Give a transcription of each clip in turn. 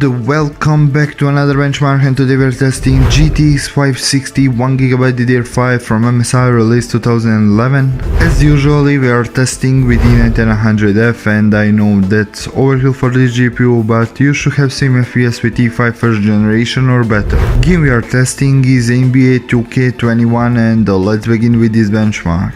and welcome back to another benchmark, and today we're testing GTX 560 1GB DDR5 from MSI release 2011. As usually we are testing with E19100F, and I know that's overkill for this GPU, but you should have same FPS with E5 first generation or better. Game we are testing is NBA 2K21, and let's begin with this benchmark.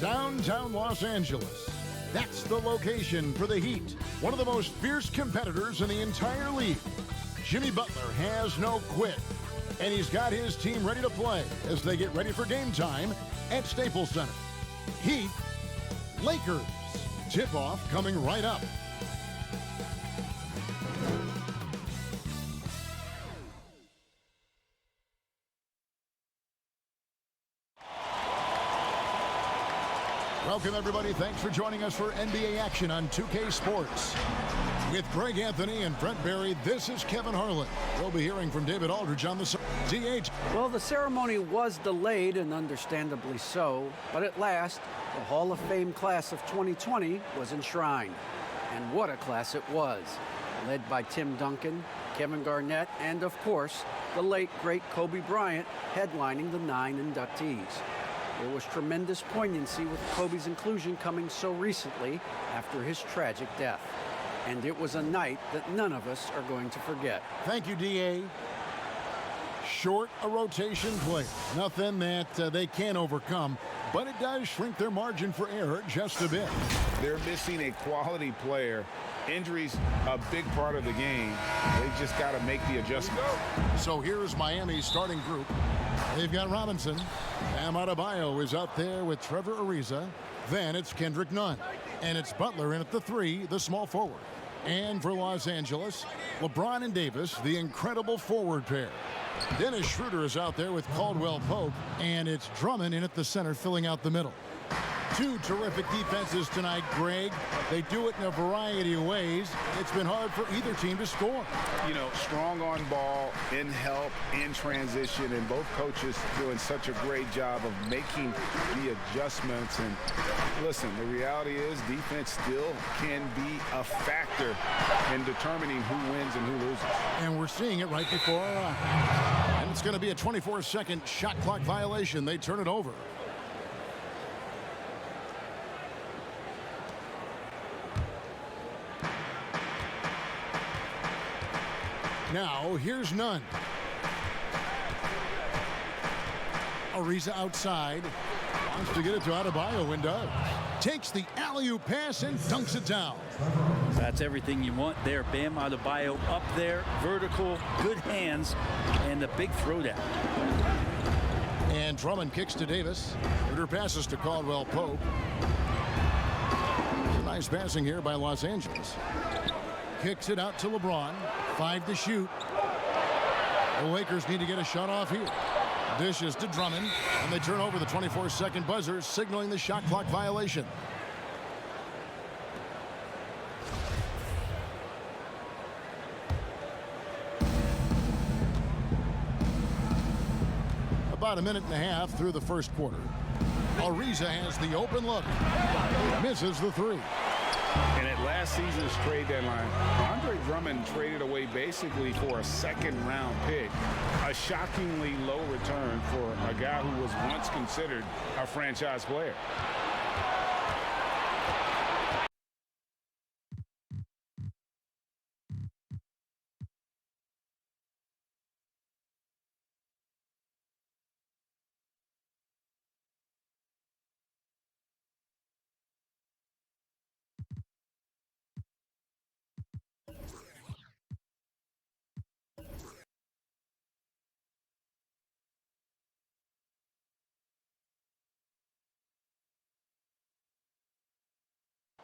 Downtown Los Angeles. That's the location for the Heat, one of the most fierce competitors in the entire league. Jimmy Butler has no quit, and he's got his team ready to play as they get ready for game time at Staples Center. Heat, Lakers, tip-off coming right up. Welcome, everybody. Thanks for joining us for NBA action on 2K Sports. With Greg Anthony and Brent Barry, this is Kevin Harlan. We'll be hearing from David Aldridge on the DH. Well, the ceremony was delayed, and understandably so, but at last, the Hall of Fame class of 2020 was enshrined. And what a class it was, led by Tim Duncan, Kevin Garnett, and of course, the late, great Kobe Bryant headlining the 9 inductees. There was tremendous poignancy with Kobe's inclusion coming so recently after his tragic death. And it was a night that none of us are going to forget. Thank you, D.A. Short a rotation player. Nothing that they can't overcome, but it does shrink their margin for error just a bit. They're missing a quality player. Injuries a big part of the game. They just got to make the adjustment. So here's Miami's starting group. They've got Robinson. Bam Adebayo is out there with Trevor Ariza. Then it's Kendrick Nunn. And it's Butler in at the 3, the small forward. And for Los Angeles, LeBron and Davis, the incredible forward pair. Dennis Schroeder is out there with Caldwell Pope. And it's Drummond in at the center, filling out the middle. Two terrific defenses tonight, Greg. They do it in a variety of ways. It's been hard for either team to score. You know, strong on ball, in help, in transition, and both coaches doing such a great job of making the adjustments. And listen, the reality is defense still can be a factor in determining who wins and who loses. And we're seeing it right before our eyes. And it's going to be a 24-second shot clock violation. They turn it over. Now, here's Nunn. Ariza outside. Wants to get it to Adebayo and does. Takes the alley-oop pass and dunks it down. That's everything you want there. Bam Adebayo up there, vertical, good hands, and the big throwdown. And Drummond kicks to Davis. Schroeder passes to Caldwell Pope. Nice passing here by Los Angeles. Kicks it out to LeBron. 5 to shoot. The Lakers need to get a shot off here. Dishes to Drummond, and they turn over the 24-second buzzer, signaling the shot clock violation. About a minute and a half through the first quarter. Ariza has the open look. Misses the 3. And at last season's trade deadline, Andre Drummond traded away basically for a second-round pick. A shockingly low return for a guy who was once considered a franchise player.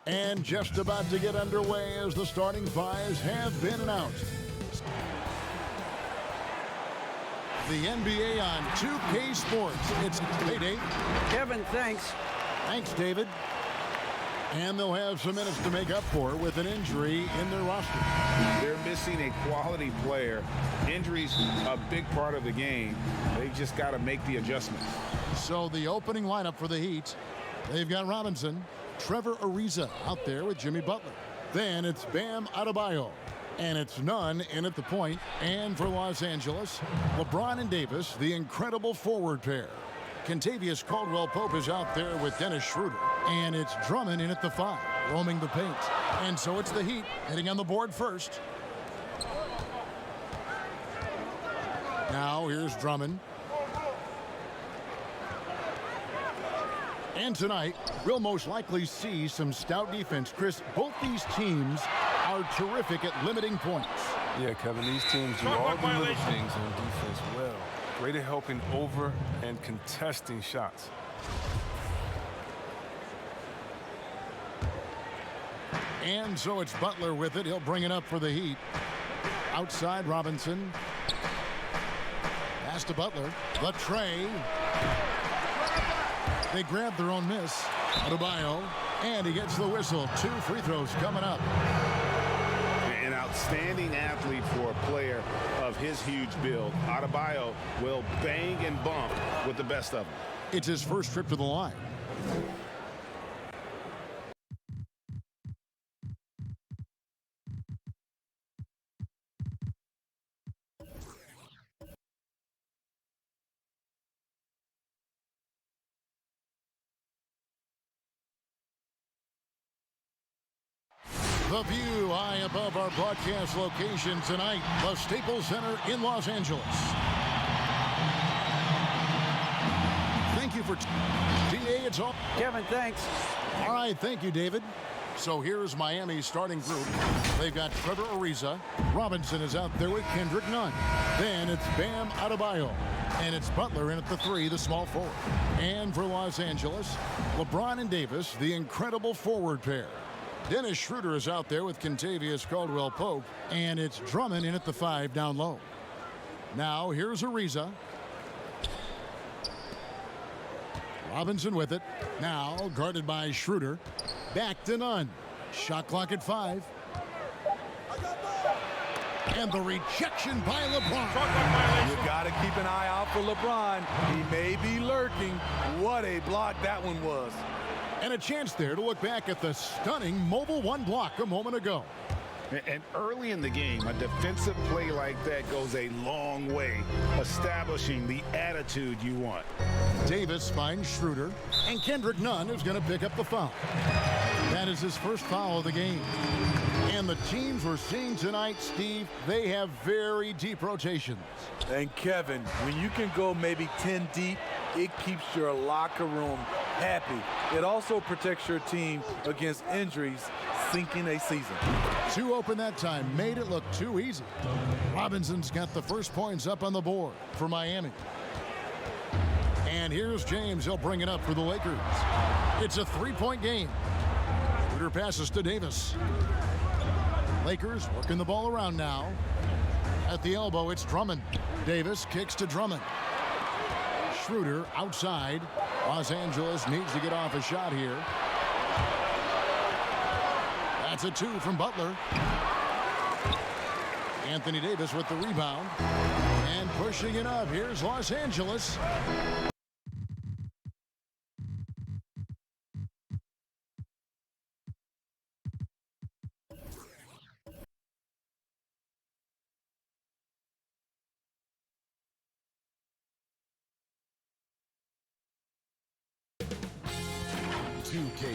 And just about to get underway as the starting fives have been announced. The NBA on 2K Sports. It's hey, Dave. Kevin, thanks. Thanks, David. And they'll have some minutes to make up for with an injury in their roster. They're missing a quality player. Injuries a big part of the game. They've just got to make the adjustments. So the opening lineup for the Heat, they've got Robinson, Trevor Ariza out there with Jimmy Butler. Then it's Bam Adebayo. And it's Nunn in at the point. And for Los Angeles, LeBron and Davis, the incredible forward pair. Kentavious Caldwell-Pope is out there with Dennis Schroeder. And it's Drummond in at the 5, roaming the paint. And so it's the Heat heading on the board first. Now here's Drummond. And tonight, we'll most likely see some stout defense. Chris, both these teams are terrific at limiting points. Yeah, Kevin, these teams do all the little things on defense well. Great at helping over and contesting shots. And so it's Butler with it. He'll bring it up for the Heat. Outside, Robinson. Pass to Butler. The tray. They grab their own miss. Adebayo. And he gets the whistle. 2 free throws coming up. An outstanding athlete for a player of his huge build. Adebayo will bang and bump with the best of them. It's his first trip to the line. The view high above our broadcast location tonight, the Staples Center in Los Angeles. Thank you for DA. It's all. Kevin, thanks. All right, thank you, David. So here's Miami's starting group. They've got Trevor Ariza. Robinson is out there with Kendrick Nunn. Then it's Bam Adebayo. And it's Butler in at the 3, the small forward. And for Los Angeles, LeBron and Davis, the incredible forward pair. Dennis Schroeder is out there with Kentavious Caldwell-Pope. And it's Drummond in at the 5 down low. Now here's Ariza. Robinson with it. Now guarded by Schroeder. Back to Nunn. Shot clock at 5. And the rejection by LeBron. You got to keep an eye out for LeBron. He may be lurking. What a block that one was. And a chance there to look back at the stunning Mobile 1 block a moment ago. And early in the game, a defensive play like that goes a long way, establishing the attitude you want. Davis finds Schroeder, and Kendrick Nunn is going to pick up the foul. That is his first foul of the game. And the teams we're seeing tonight, Steve, they have very deep rotations. And Kevin, when you can go maybe 10 deep, it keeps your locker room happy. It also protects your team against injuries sinking a season. 2 open that time, made it look too easy. Robinson's got the first points up on the board for Miami. And here's James. He'll bring it up for the Lakers. It's a 3-point game. Schroeder passes to Davis. Lakers working the ball around now. At the elbow, it's Drummond. Davis kicks to Drummond. Schroeder outside. Los Angeles needs to get off a shot here. That's a 2 from Butler. Anthony Davis with the rebound. And pushing it up. Here's Los Angeles.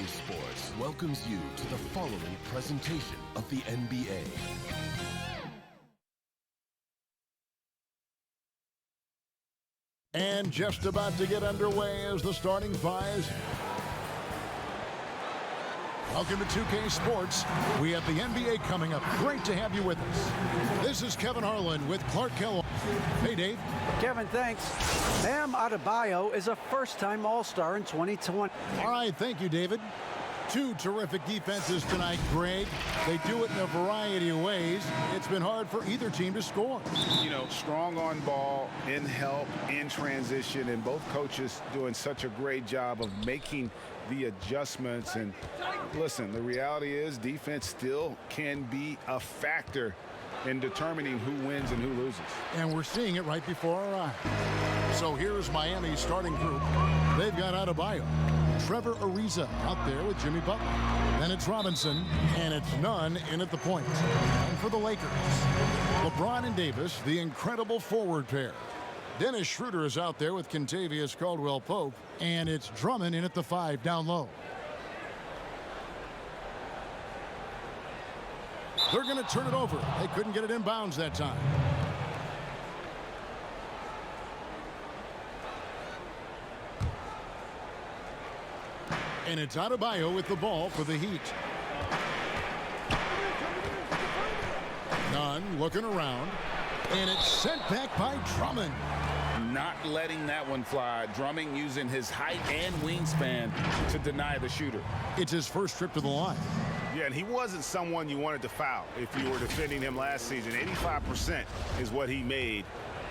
Sports welcomes you to the following presentation of the NBA. And just about to get underway as the starting 5. Welcome to 2K Sports. We have the NBA coming up. Great to have you with us. This is Kevin Harlan with Clark Kellogg. Hey, Dave. Kevin, thanks. Bam Adebayo is a first-time All-Star in 2020. All right, thank you, David. Two terrific defenses tonight, Greg. They do it in a variety of ways. It's been hard for either team to score. You know, strong on ball, in help, in transition, and both coaches doing such a great job of making the adjustments. And listen, the reality is defense still can be a factor in determining who wins and who loses. And we're seeing it right before our eyes. So here's Miami's starting group. They've got Adebayo, Trevor Ariza out there with Jimmy Butler. Then it's Robinson, and it's Nunn in at the point. And for the Lakers, LeBron and Davis, the incredible forward pair. Dennis Schroeder is out there with Kentavious Caldwell-Pope, and it's Drummond in at the 5 down low. They're going to turn it over. They couldn't get it in bounds that time. And it's Adebayo with the ball for the Heat. Nunn looking around. And it's sent back by Drummond. Not letting that one fly. Drummond using his height and wingspan to deny the shooter. It's his first trip to the line. Yeah, and he wasn't someone you wanted to foul if you were defending him last season. 85% is what he made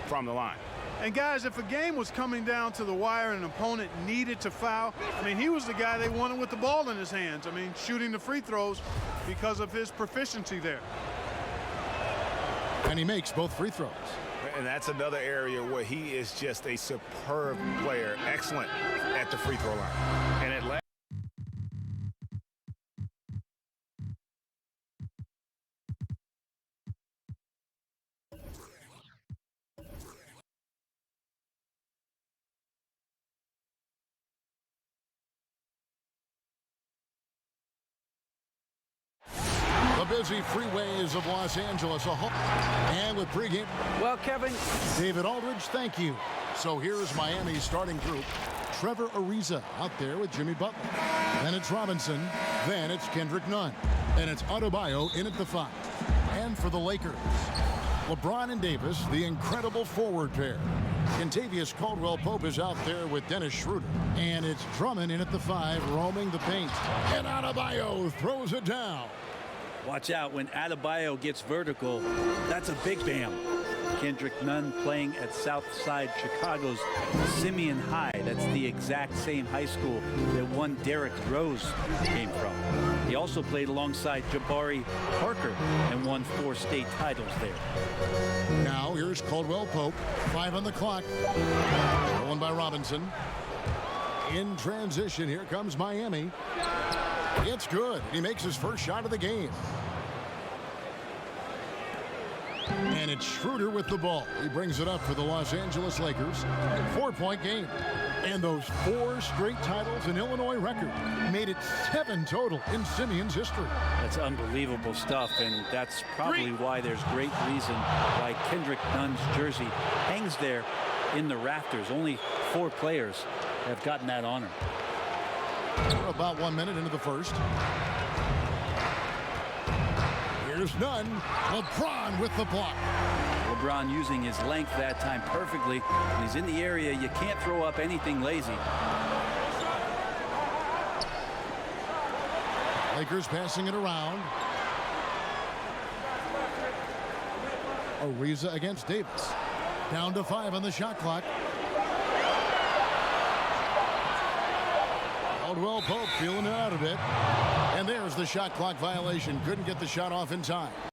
from the line. And guys, if a game was coming down to the wire and an opponent needed to foul, I mean, he was the guy they wanted with the ball in his hands. I mean, shooting the free throws because of his proficiency there. And he makes both free throws. And that's another area where he is just a superb player, excellent at the free throw line. And at last, the busy freeways of Los Angeles. And with pregame. Well, Kevin. David Aldridge, thank you. So here's Miami's starting group. Trevor Ariza out there with Jimmy Butler. Then it's Robinson. Then it's Kendrick Nunn. And it's Adebayo in at the 5. And for the Lakers, LeBron and Davis, the incredible forward pair. Kentavious Caldwell-Pope is out there with Dennis Schroeder. And it's Drummond in at the 5, roaming the paint. And Adebayo throws it down. Watch out when Adebayo gets vertical. That's a big bam. Kendrick Nunn playing at Southside Chicago's Simeon High. That's the exact same high school that one Derrick Rose came from. He also played alongside Jabari Parker and won 4 state titles there. Now here's Caldwell-Pope, 5 on the clock. One by Robinson. In transition, here comes Miami. It's good. He makes his first shot of the game. And it's Schroeder with the ball. He brings it up for the Los Angeles Lakers. 4-point game. And those 4 straight titles in Illinois record made it 7 total in Simeon's history. That's unbelievable stuff, and that's probably why there's great reason why Kendrick Nunn's jersey hangs there in the rafters. Only 4 players have gotten that honor. We're about 1 minute into the first. Here's Nunn. LeBron with the block. LeBron using his length that time perfectly. When he's in the area, you can't throw up anything lazy. Lakers passing it around. Ariza against Davis. Down to 5 on the shot clock. Caldwell-Pope feeling it out a bit. And there's the shot clock violation. Couldn't get the shot off in time.